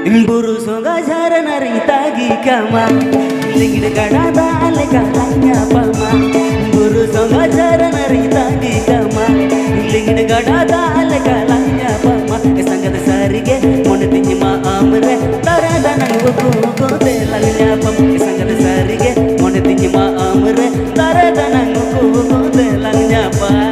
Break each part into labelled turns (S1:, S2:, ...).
S1: Buru soga jarana ritagi kama Lingid gada dale kalanya palma Buru soga jarana ritagi kama Lingid gada dale kalanya palma Sangat sarige monetinya ma amre Tarada nangu ko telanya pam Sangat sarige monetinya ma amre Tarada nangu ko telanya pam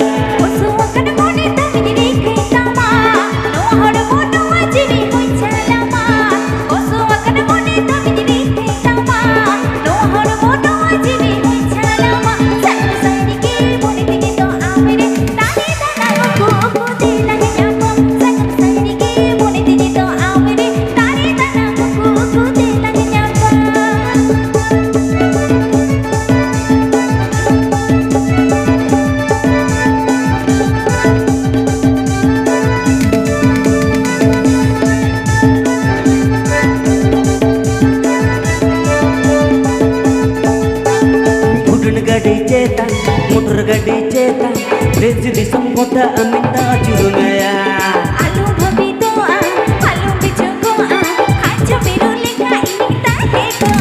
S1: Motor gadi cetak, rezi di sempota aminta curungaya.
S2: Alu bhabi doa, alu bicu goa, haja biru leka ini tak hekoa.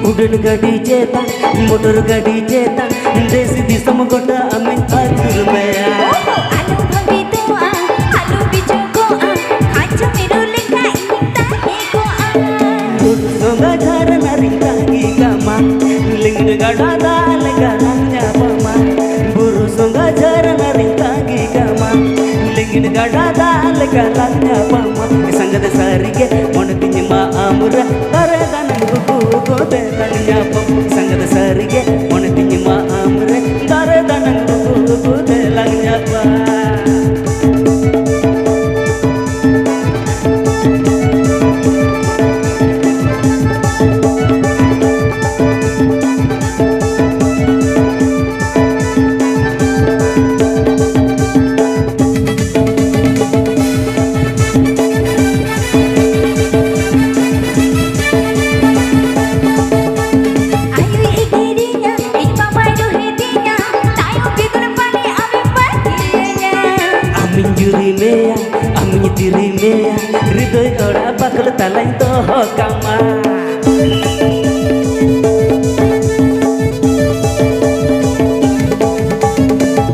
S1: Udan gadi cetak, motor gadi cetak, rezi di sempota aminta curungaya.
S2: Alu bhabi doa, alu bicu goa, haja biru leka ini tak hekoa.
S1: Soga jarana ritagi kama Lingid gada dale kalanya palma Buru soga jarana ritagi kama Lingid gada dale kalanya palma Sangat sarige monetinya ma amra Tarada nangu ko telanya pam Sangat sarige monetinya ma amra Tarada nangu ko telanya pam Dirinya ridhoi ora bakal talain toho kama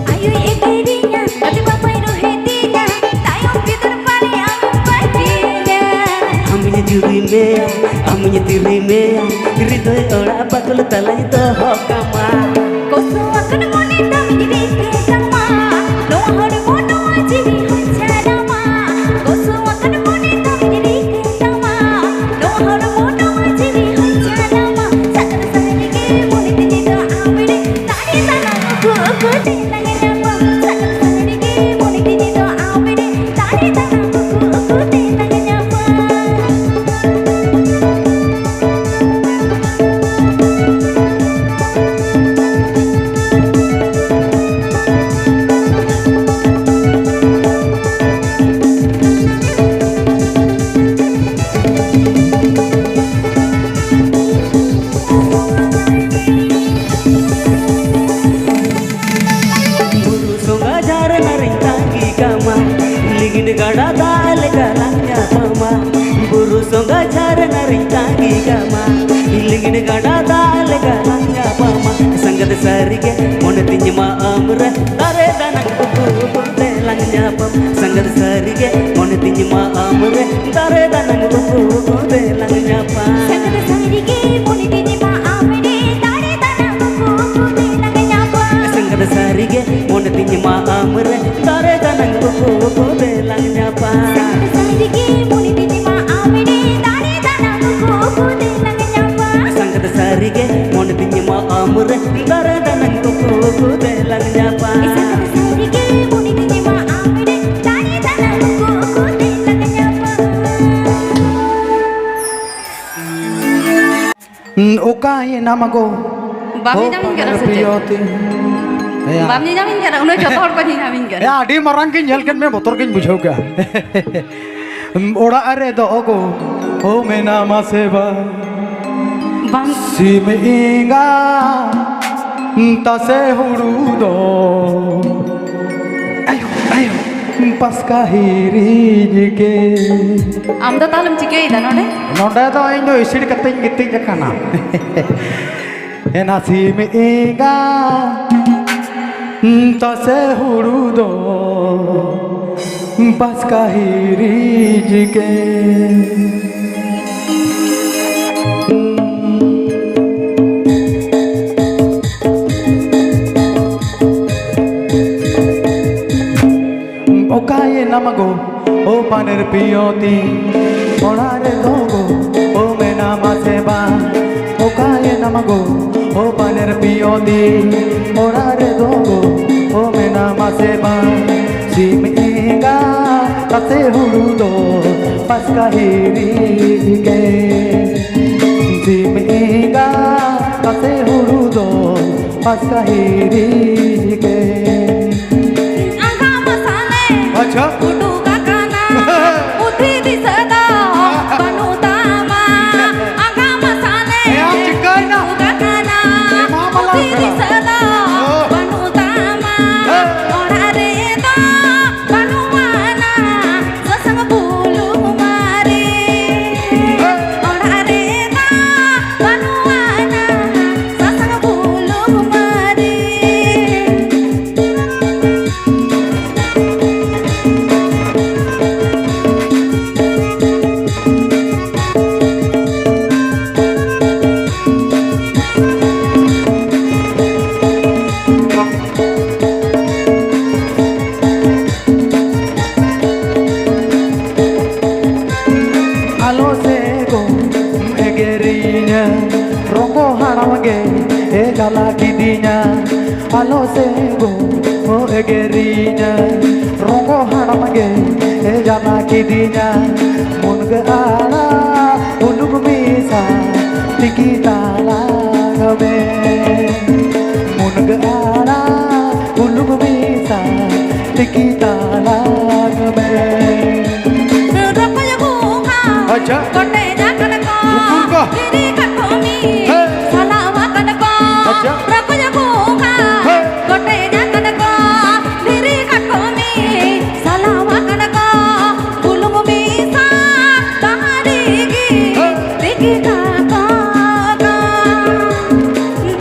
S2: Ayu dirinya ati bapai rohetinya tayong bitur pare amin patinya
S1: Aminya dirinya ridhoi ora bakal talain toho kama
S2: Koso akan monita menjadi kama no hore mono ajiri hojana Koso akan monita menjadi kama no hore mono ajiri hojana Sakar sarige monita do amre tadi tanangku ko telanya pam Sakar sarige monita do amre tadi tanangku ko telanya pam
S1: gada dale kalanya palma Buru soga jarana ritagi kama Lingid gada dale kalanya palma Sangat sarige monetinya ma amra Tarada nangu ko telanya pam Sangat sarige monetinya ma amra Tarada nangu ko telanya pam
S2: Sangat sarige monetinya ma amre tarada nangu ko telanya pam
S1: Sangat sarige monetinya ma amra Tarada nangu ko telanya pam
S2: Sarige monetinya ma amre tarada nangu ko telanya pam
S1: Sangat sarige monetinya ma amra Tarada nangu ko telanya pam
S2: Sarige monetinya ma amre tarada nangu ko telanya pam
S3: Ukai namago
S4: Bami jamin kara saja. Bami jamin kara, uno jotor ko ni jamin kara.
S3: Ya adi marang kin jel kan me motor kin bujhau ga. Ora are do go o me nama seba. Si me inga ta se hurudo pasca hiri ke
S4: Am do talem cikai dah node.
S3: nonda to ino isin keting giting kana enasi me inga to se huru do pasca hiri ke okaye namago o paner piyoti orare dogo o mena maseba okaye namago o paner piyoti orare dogo o mena maseba siminga tate hurudo pasca hiri ke siminga tate hurudo pasca hiri ke अच्छा
S2: Kudu kakana, putri di seda, banu tama, agama sane. Kudu kakana, putri di seda, banu tama, ora reda, banu mana, sesang bulu mari. Ora reda, banu mana, sesang bulu mari.
S3: alo sego egerinya rongo hanamage e gala kidinya alo sego o egerinya rongo hanamage e gala kidinya munga ala ulug bisa tikita lagabe munga ala ulug bisa tikita lagabe अच्छा
S2: कोटे जाकर को तेरी कटोमी सलावा कर को
S3: अच्छा
S2: रख जगो खा कोटे जाकर को तेरी कटोमी सलावा कर को बुलुम बीसा तारीगी देखी का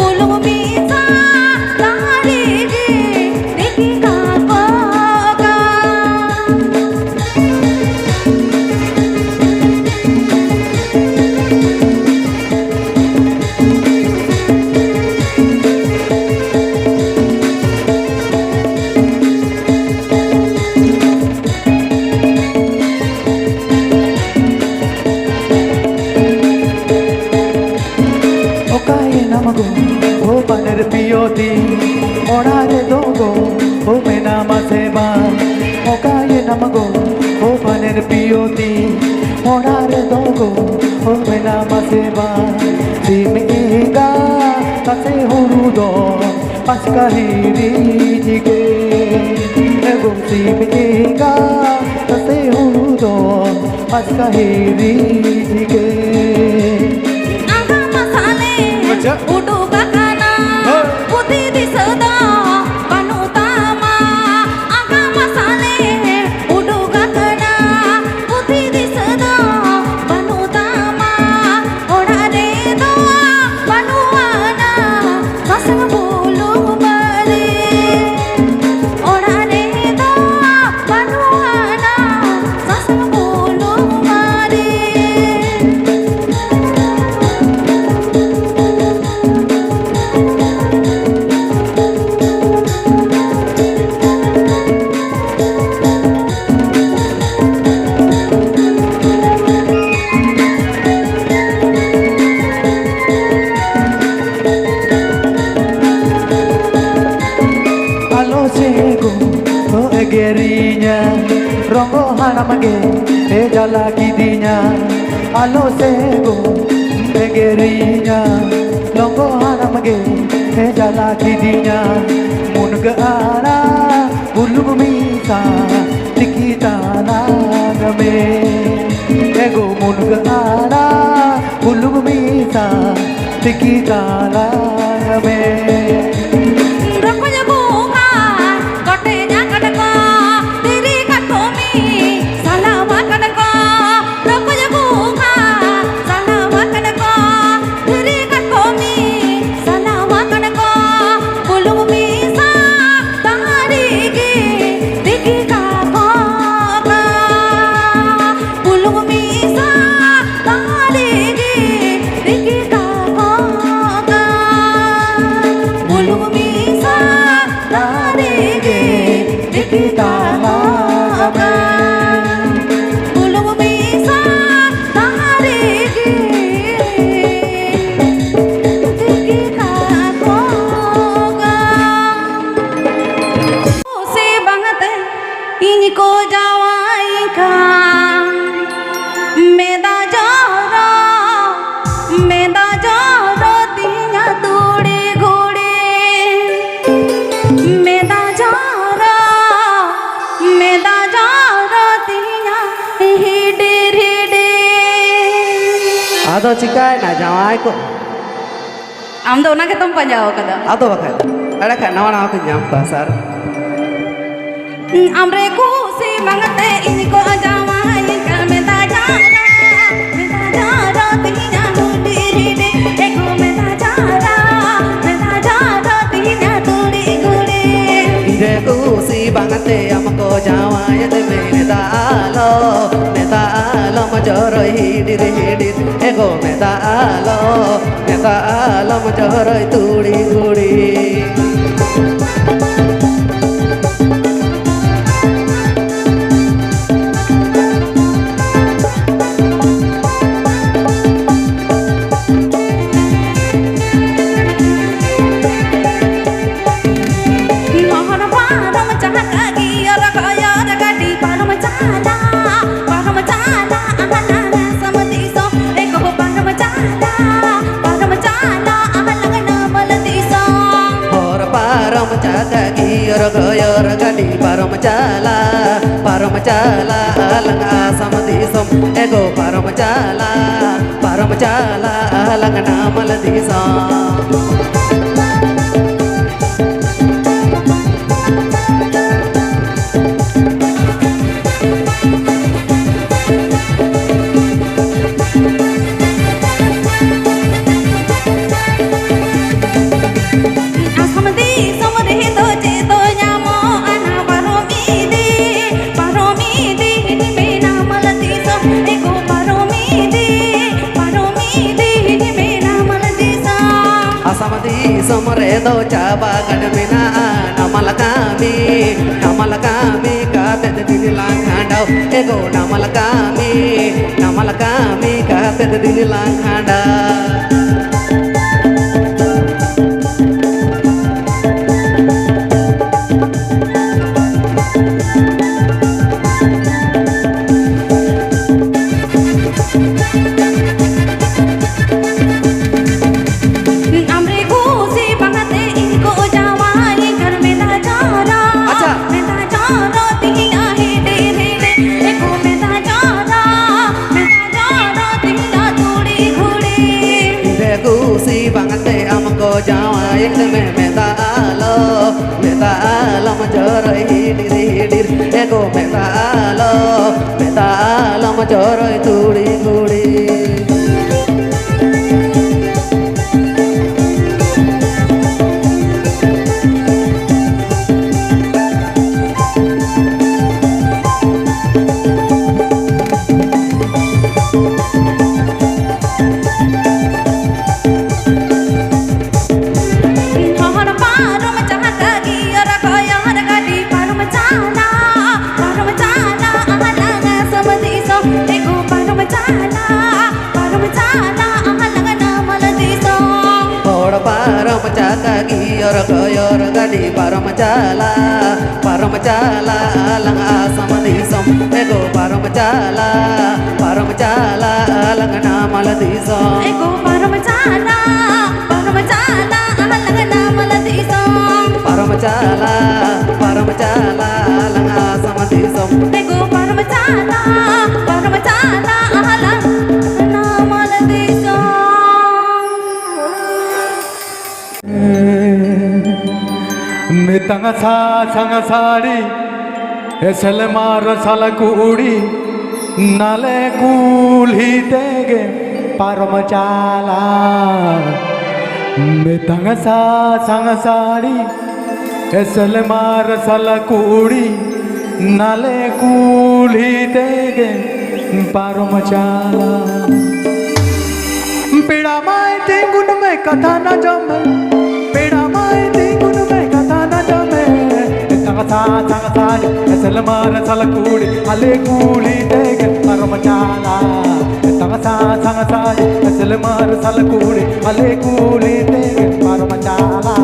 S2: बुलुम बीसा तारीगी देखी का
S3: o paner piyoti orare dogo o mena maseba okaye namago o paner piyoti orare dogo o mena maseba siminga kase hurudo pasca hiri jige ego siminga kase hurudo pasca hiri jige
S2: Kudu kakana, putri di seda, banu tama, agama sane. Kudu kakana, putri di seda, banu tama, ora reda, banu ana, sasang bulu mari. Ora reda, banu ana, sasang bulu mari.
S3: egerinya rongo hanamage e jala kidinya alo sego egerinya rongo hanamage e jala kidinya munga ara ulum misa tikita nagame ego munga ara ulum misa tikita nagame
S2: Rokoknya bunga, kotenya kadang-kadang, diri kadang गे देखता होगा बुलबुल सा तारे गे देखता होगा उसे बंगते इनको जावाई का मेदा जारा तिया तोड़े घोड़े मेदा जारा तिया हेडे हेडे
S1: आदो चिकाय ना जावाई को
S4: आम दो ना के तुम पंजाओ कदा
S1: आदो बखाय अरे का नवा नवा को जाम का सर
S2: हमरे खुशी मंगते इनको जावाई का मेदा जारा तिया तोड़े हेडे एको मेदा जारा तिया तोड़े घोड़े
S1: इरे खुशी बंगते हमको जावाई दे मेदालो मजोरो हिडिर हिडिर एगो मेदालो मजोरो तुड़ी Gudi Yor gadi parom chala alang asam disam ego parom chala alang namal disam somre do chaba gadmina namal kami ka te din lang handau ego namal kami ka te din lang handau जावाई में मेदालो मजोरो हिडिर हिडिर एको मेदालो मजोरो तुड़ी Gudi yor gadi parom chala alang asam disam ego parom chala alang namal disam
S2: ego parom chala alang namal disam
S1: parom chala alang asam disam
S2: ego parom chala alang namal disam
S3: मितंग सा संग sari acyl मार साला कुड़ी नाले coolie देगे परम चाला मितंग सा संग साड़ी एसल मार साला कुड़ी नाले कूली देगे परम चाला पीड़ा माए तेंगुन में कथा न जमे पीड़ा माए तेंगुन में कथा न जमे sa sang sa selmar salakudi ale kuli dege paramachala tanga sa sang sa selmar salakudi ale kuli dege paramachala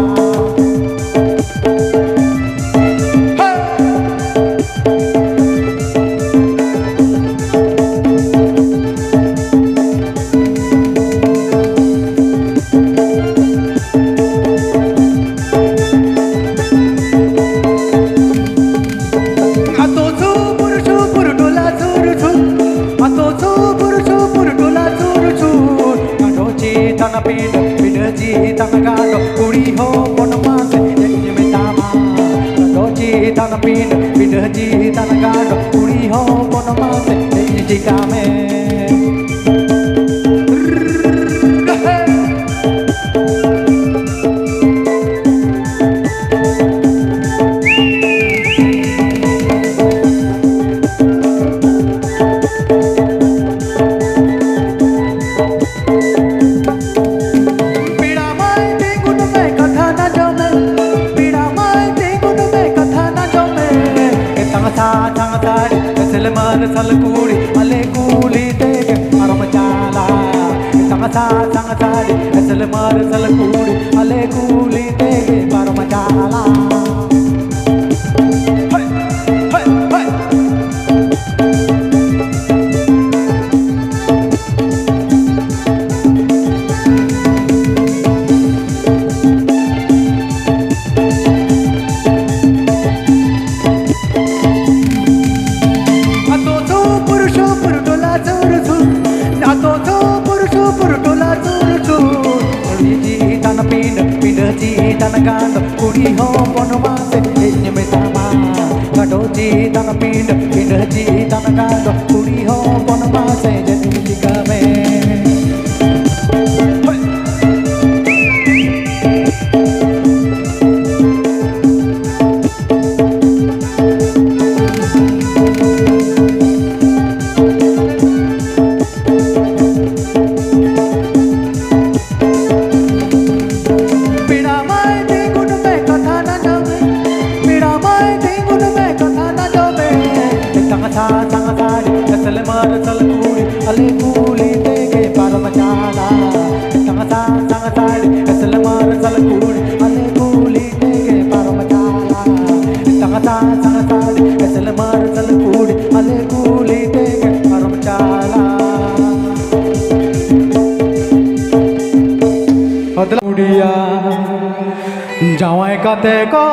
S3: जावाई काते को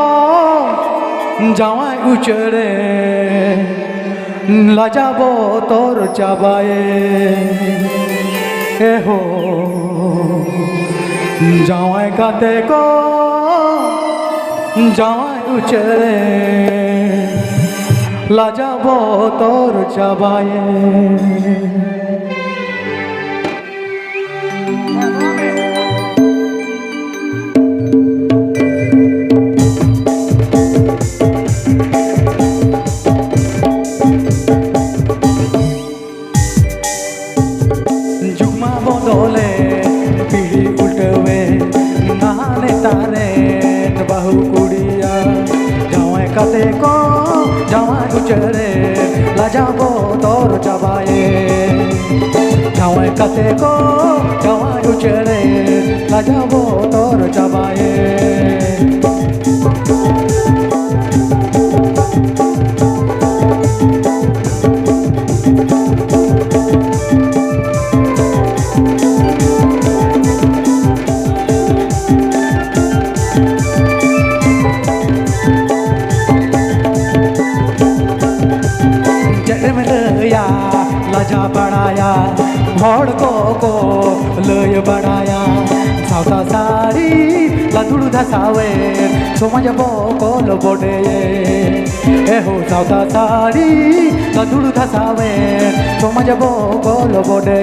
S3: जावाई उचरे लाजाबो तोर चाबाए ए हो जावाई काते को जावाई उचरे लाजाबो तोर चाबाए को जावाई उचरे लाजाबो तोर चाबाए जावाई काते को जावाई उचरे लाजाबो तोर चाबाए लाजा बढ़ाया भोड़ को लय बढ़ाया सावता सारी लधुड़ धसावे सोमज को लो बोडे ए हो सावता सारी लधुड़ धसावे सोमज को लो बोडे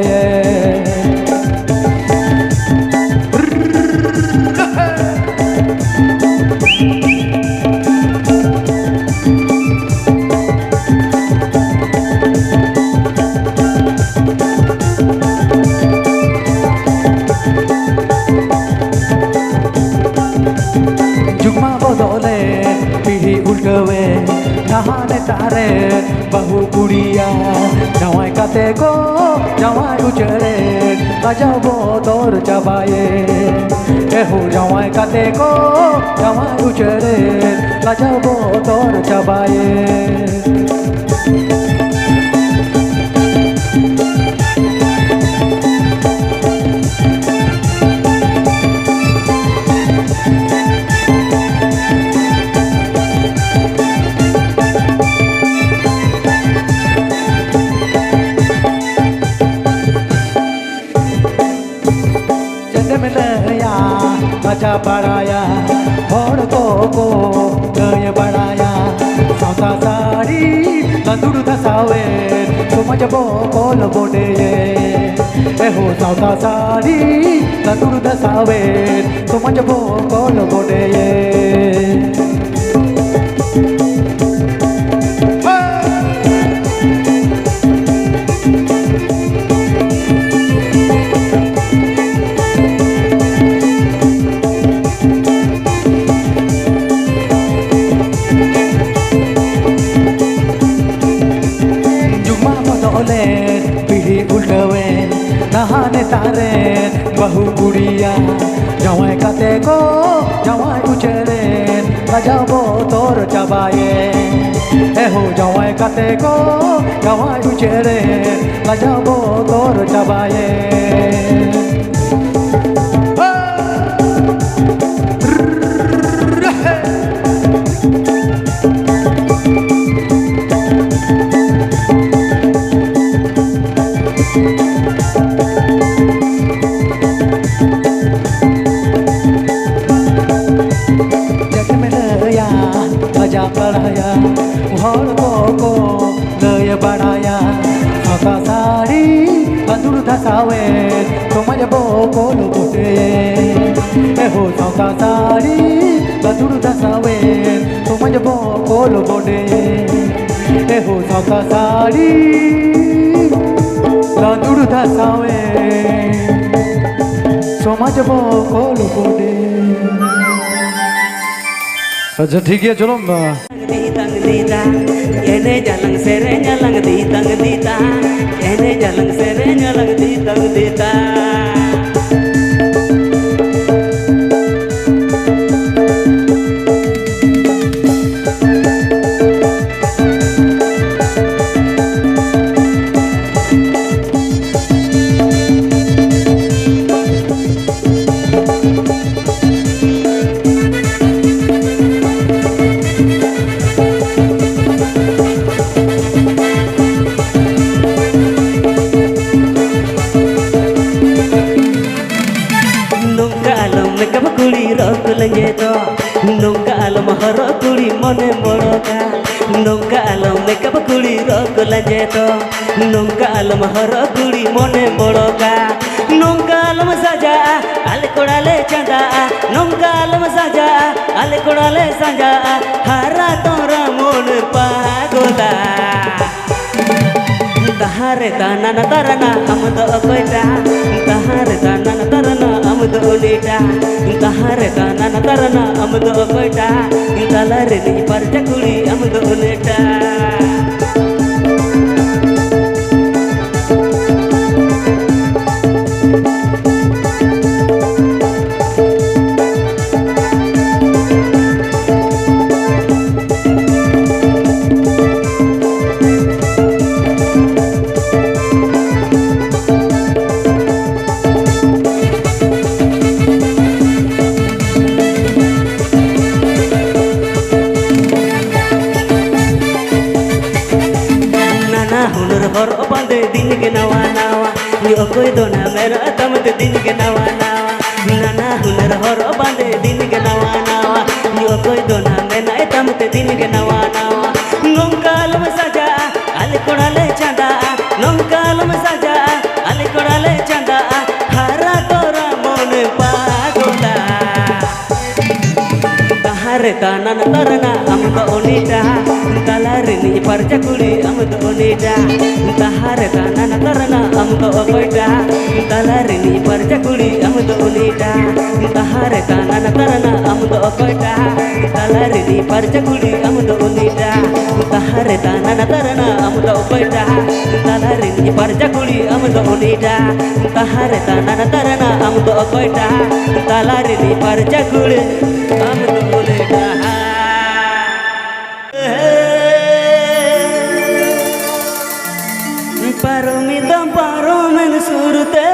S3: उल्टवे नहाने तारे बहु कुड़िया जवाई काते को जवाई उचरे गजब तोर चबाए एहो जवाई काते को जवाई उचरे गजब तोर चबाए अच्छा बढ़ाया और को नय बढ़ाया साता साड़ी लंदुड़ दसावे समझ बो कोल बोडे एहो साता साड़ी लंदुड़ दसावे समझ बो कोल बोडे पीढ़ी उल्टवे नहाने तारे बहु गुड़िया जवाई काते को जवाई उचरे गजबो तोर चबाए एहो जवाई काते को जवाई उचरे गजबो तोर चबाए बढ़ाया और को नय बढ़ाया साता साड़ी लंदुड़ दसावे समझ बो कोल बोटे एहो साता साड़ी लंदुड़ दसावे समझ बो कोल बोटे एहो साता साड़ी लंदुड़ दसावे समझ बो कोल बोटे अच्छा ठीक है चलो
S1: ene jalang serenya lang ditang dita ene jalang serenya lang ditang dita lenyeto nungka alam haro kuli mone moroka nungka alam nekap kuli rok lenyeto nungka alam haro kuli mone moroka nungka alam saja ale kodale chanda nungka alam saja ale kodale sanja hara tora mon pagola tahare tanana tarana amdo koita tahare tanana tarana amdo olita tahare tanana tarana amdo koita talare ni parjakuli amdo olita hor opande din ke nawa nawa ni okoi dona mera tamat din ke nawa nawa nana hunar hor opande din ke nawa nawa ni okoi dona mera tamat din ke nawa nawa nongkalam saja ale kodale chanda nongkalam saja ale kodale chanda hara tora mon pagola tahare tanan tarana amga onita talarini parja kuli amdo onida tahare tanana tarana amdo okoida talarini parja kuli amdo onida tahare tanana tarana amdo okoida talarini parja kuli amdo onida tahare tanana tarana amdo okoida talarini parja kuli amdo onida tahare tanana tarana amdo okoida talarini parja kuli amdo onida Paromitam paromen surte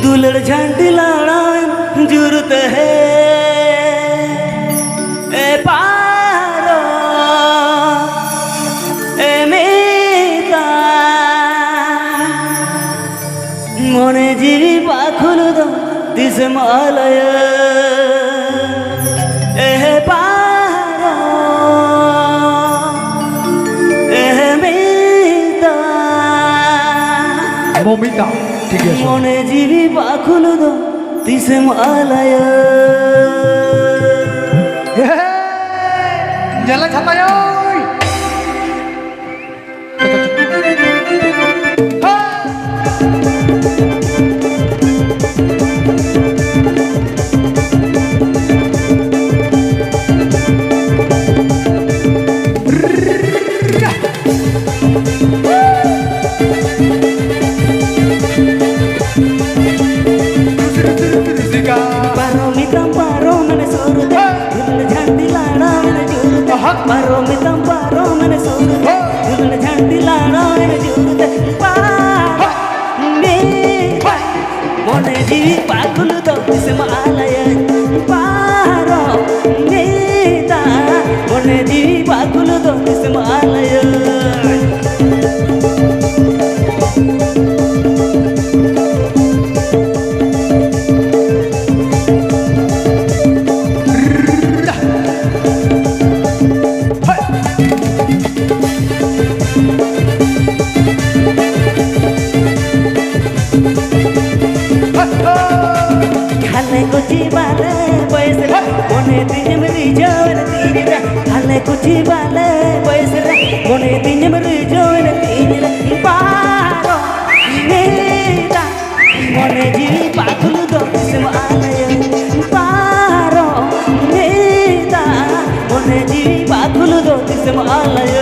S1: दुलड़ झंडी लाड़ान जुरत है ए पारो ए मेता मोने जीवी पाखुल दो this मालय ए पारो ए मेता
S3: Momita, ठीक है
S1: মনে জিবি পাখুল দো দিছে মালায়
S3: Jalan sama yoi.
S1: Paromitam paromane surute dulne jhanti lana mene jurute Paromitam paromane surute dulne jhanti lana mene jurute Para mera mone jivi pakhul do dise malaya Paro mera mone jivi pakhul do dise malaya कुची वाले पैसे मोने दिन में region तीनरा हाले कुची वाले पैसे मोने दिन में रिजोन तीनरा पारो मेरा मोने जी पागल दो से आलय पारो मेरा मोने जी पागल दो से आलय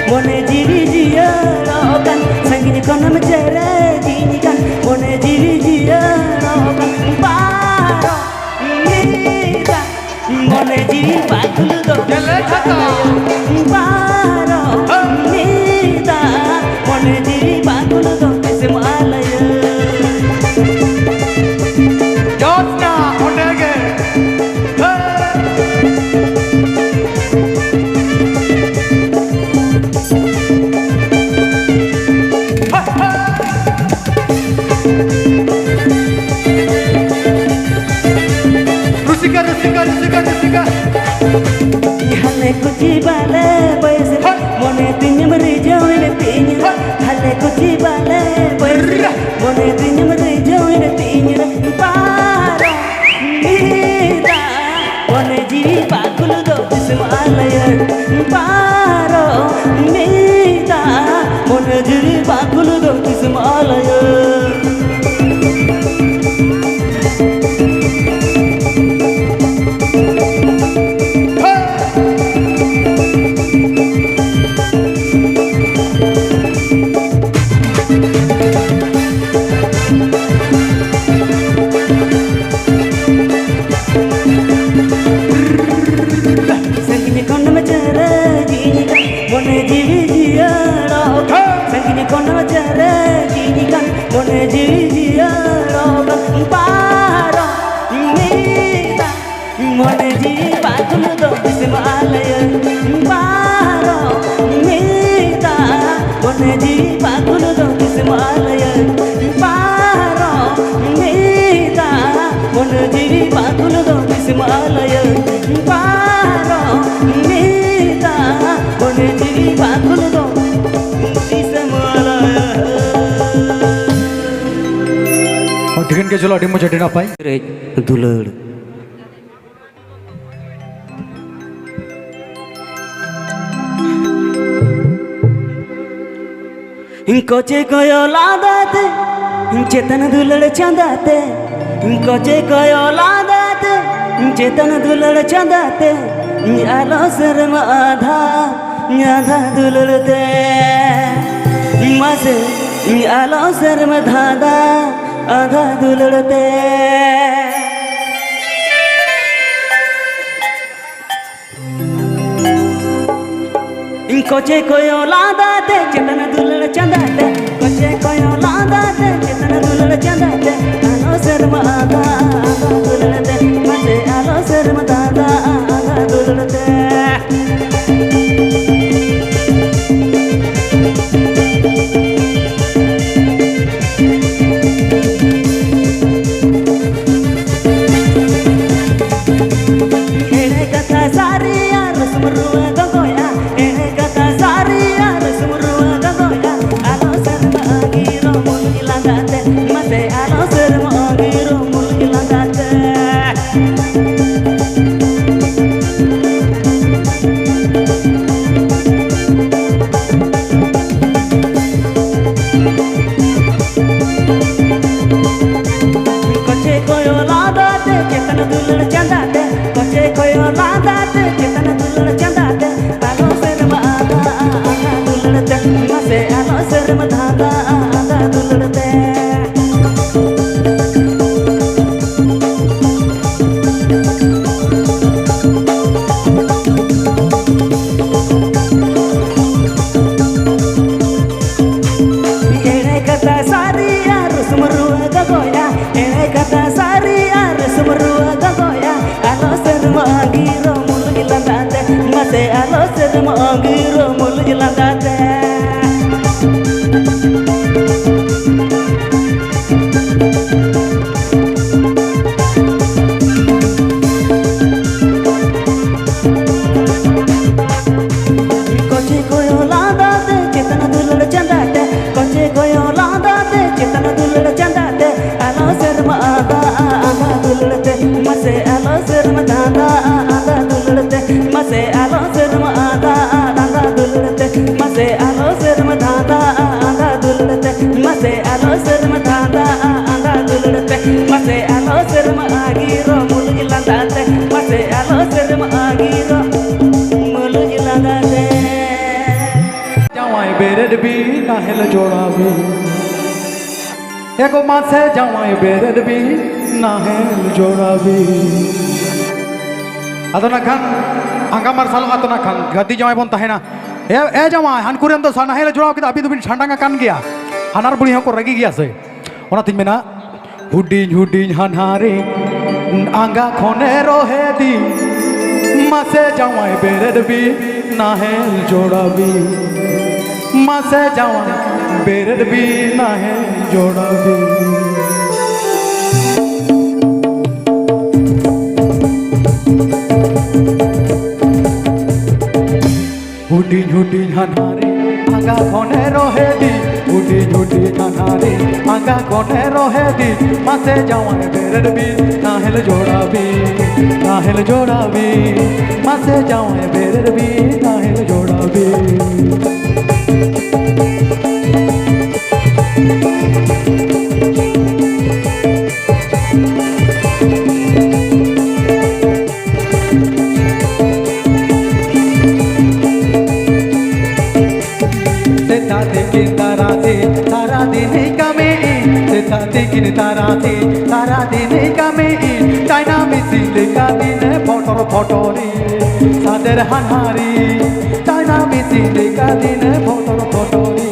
S1: Mone jivi jia rokan sangini kono mejere dinikan mone jivi jia rokan paro mira mone jivi pakhul do paro mira mone jivi pakhul do se malaya
S3: Josna, odege. Rusika.
S1: Hale kuchi bale boys mone tinyam rijoin tinyam hale kuchi bale boys mone tinyam rijoin tinyam paro mira mone jivi pakhul do bismalaya paro mira mone jivi pakhul do bismalaya Mone ji pakhul do bismalaya paro mera mone जीवी पागल दो किस्मालय पारो नीता मन जीवी पागल दो किस्मालय पारो नीता मन जीवी पागल दो किस्मालय
S3: टिकन के चलो अडिमो चटे ना पाई
S1: रे दुलड़ कोचे कोयो लादाते चेतन दुलड़ चंदाते कोचे कोयो लादाते चेतन दुलड़ चंदाते आलो शर्म आधा आधा दुलड़ते मसे आलो शर्म धादा आधा दुलड़ते कोचे कोयो लादाते चेतन दुलड़ चंदाते कोचे कोयो लादाते चेतन दुलड़ चंदाते आलो शर्म आधा आधा दुलड़ते मसे आलो शर्म दादा आधा दुलड़ते
S3: नाहेल जोड़ाबी एको मासे जावाई बेरद भी नाहेल जोड़ाबी अदना खान अंगा मारसाल अतना खान गद्दी जावाई बोन तहेना ए जावाई हानकुरेन तो नाहेल जोड़ाव किदा अभी दुबिन छांडांगा कान गया हानार बुढ़ी हको रगी गया से ओना तिन मेना हुडिन हुडिन हानहारे आंगा खोने रोहे दी मासे जावाई बेरद भी नाहेल जोड़ाबी मासे जावाई बेरद भी नाहेल जोड़ाबी हुडिन हुडिन हानहारे आंगा खोने रोहे दी हुडिन हुडिन हानहारे आंगा खोने रोहे दी मासे जावाई बेरद भी नाहेल जोड़ाबी नाहेल जोड़ाबी मासे जावाई बेरद भी नाहेल जोड़ाबी तारा दिन कमे तारा दिन कमे चाइना मिसिल का दिन फोटो फोटोरी सादर हानहारी चाइना मिसिल का दिन फोटो फोटोरी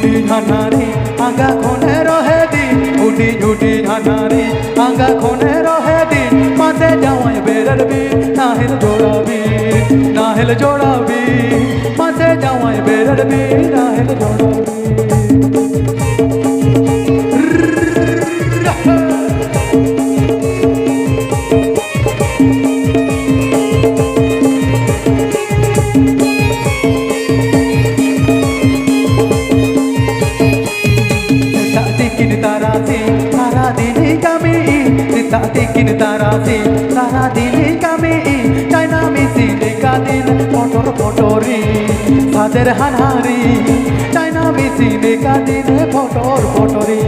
S3: ঝুটি ঝানারি আগা খনে রহে দিন ঝুটি ঝুটি ঝানারি আগা খনে রহে দিন মাঝে যাওয়াই বেরবি নাহিল জোড়াবি নাহিল জোড়াবি মাঝে যাওয়াই বেরবি নাহিল জোড়াবি Tikin tarasi, tara dini kami, China misi dekadin, motori, sader hanhari, China misi dekadin, motori.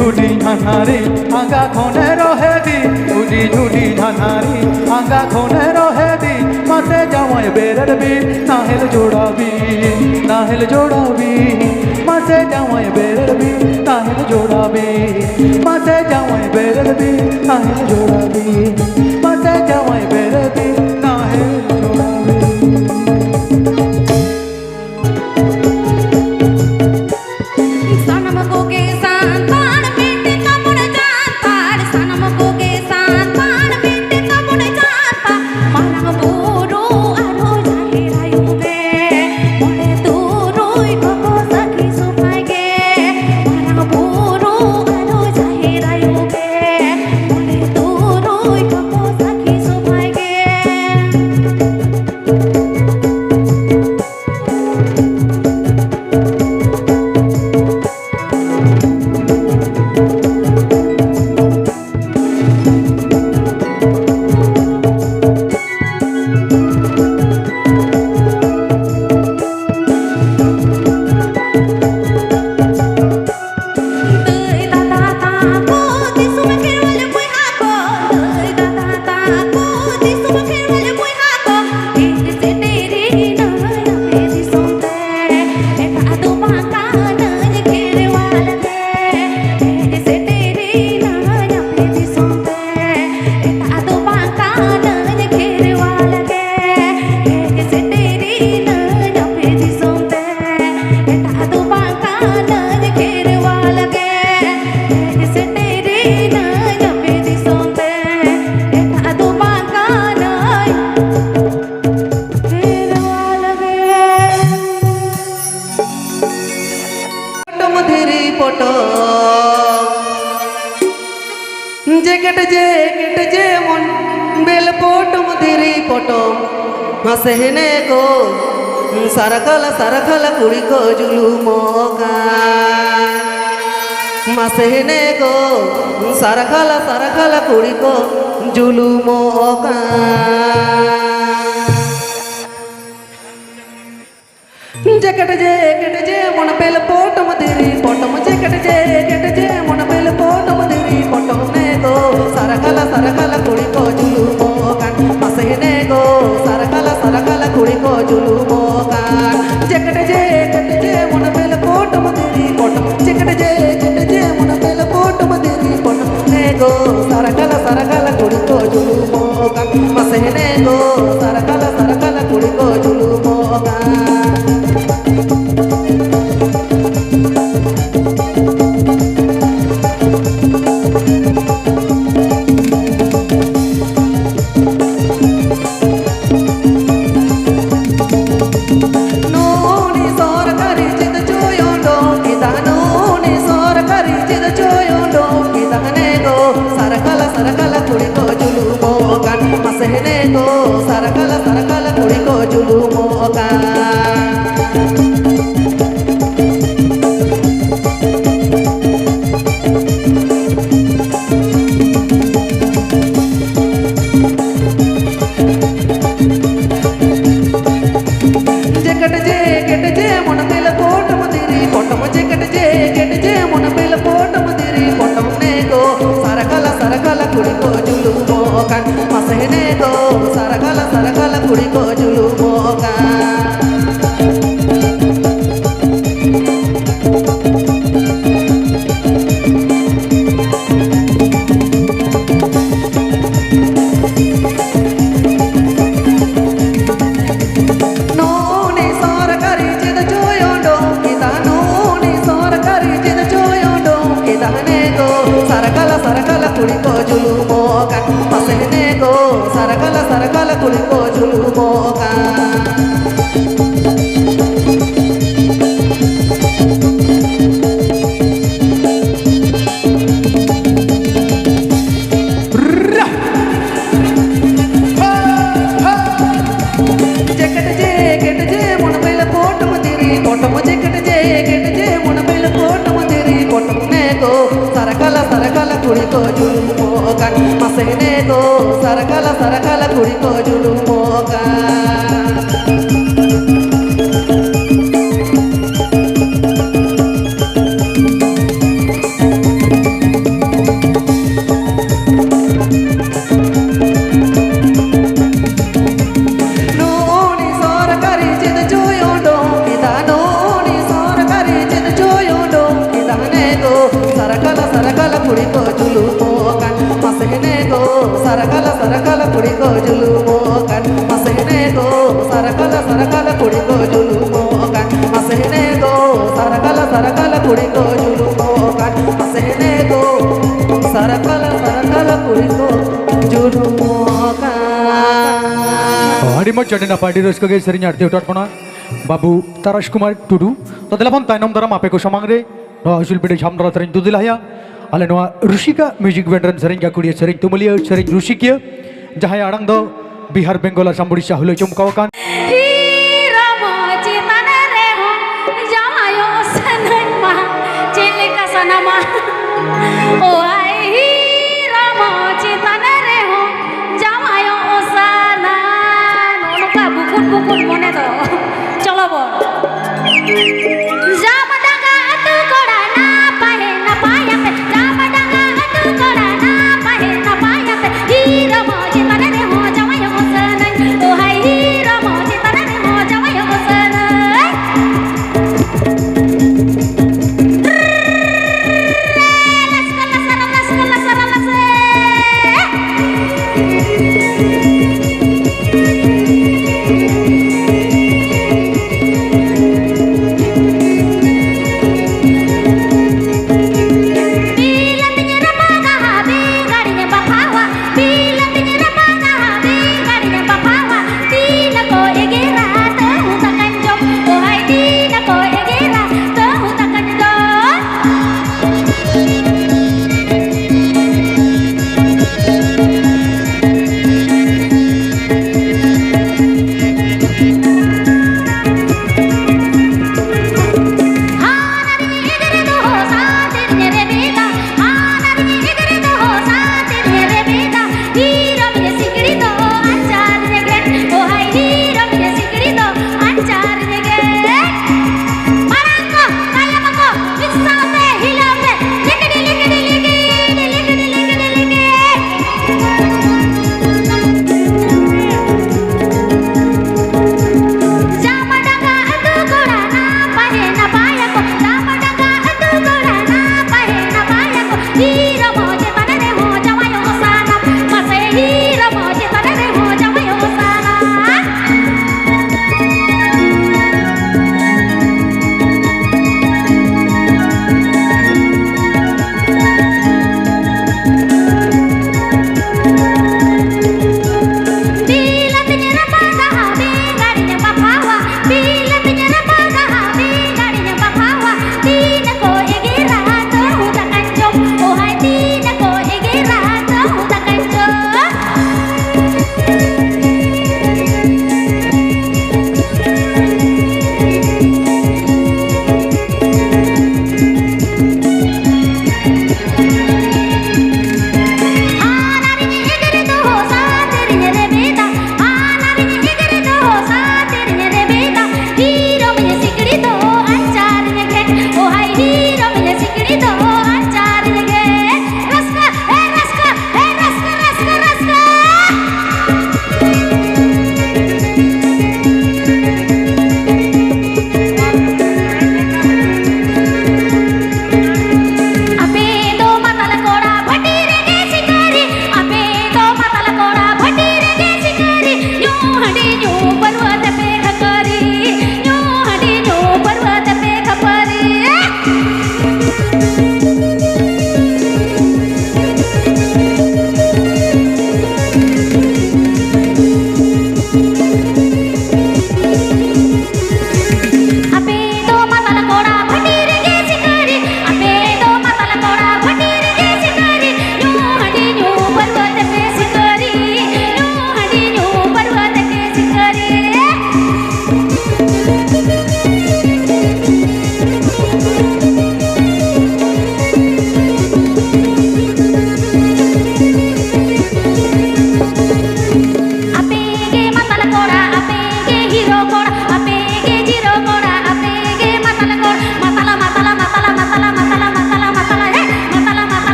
S3: झूठी झानारी आगा खोने रहे दी झूठी झूठी झानारी आगा खोने रहे दी माथे जावाई बेरबी नाहिल जोड़ाबी नाहिल जोड़ाबी माथे जावाई बेरबी नाहिल जोड़ाबी माथे जावाई बेरबी नाहिल जोड़ाबी माथे जावाई बेरबी Nahil जोड़ाबी
S5: Masehne go sarakala sarakala kuri ko julumoka Masehne go sarakala sarakala kuri ko julumoka Jacket je mona pel potom diri potom jacket je mona pel potom diri potom ne go sarakala sarakala kuri ko julumoka Masehne go sarakala sarakala kuri ko julumokan jacket je mona pel potom diri potom jacket je mona pel potom diri potom ne go sarakala sarakala kuri ko julumokan masehne go sarakala sarakala kuri ko julumokan Masehne go sarakala sarakala kuri ko julumokan jacket je mona pel potom diri potom jacket je mona pel potom diri potom ne go sarakala sarakala kuri ko julumokan masehne go sarakala sarakala kuri ko julumokan sarakala kuri ko julumoka. Sarakala kuri ko julumokan masehne go sarakala kuri ko julumokan masehne go sarakala kuri ko julumokan masehne go sarakala kuri ko julumokan.
S3: Hari mau jadi napa di rosko ge sering arti utar pona Babu Taras Kumar Tudu to telepon tainam daram ape ko samangre no hasil bide jamdara sering tu dilahya ale noa Rushika music veteran sering gakudia sering tumulia sering Rushikia jahai arang do Bihar Bengal Assam Odisha hulai chumkawakan
S2: Chalo bol. Jam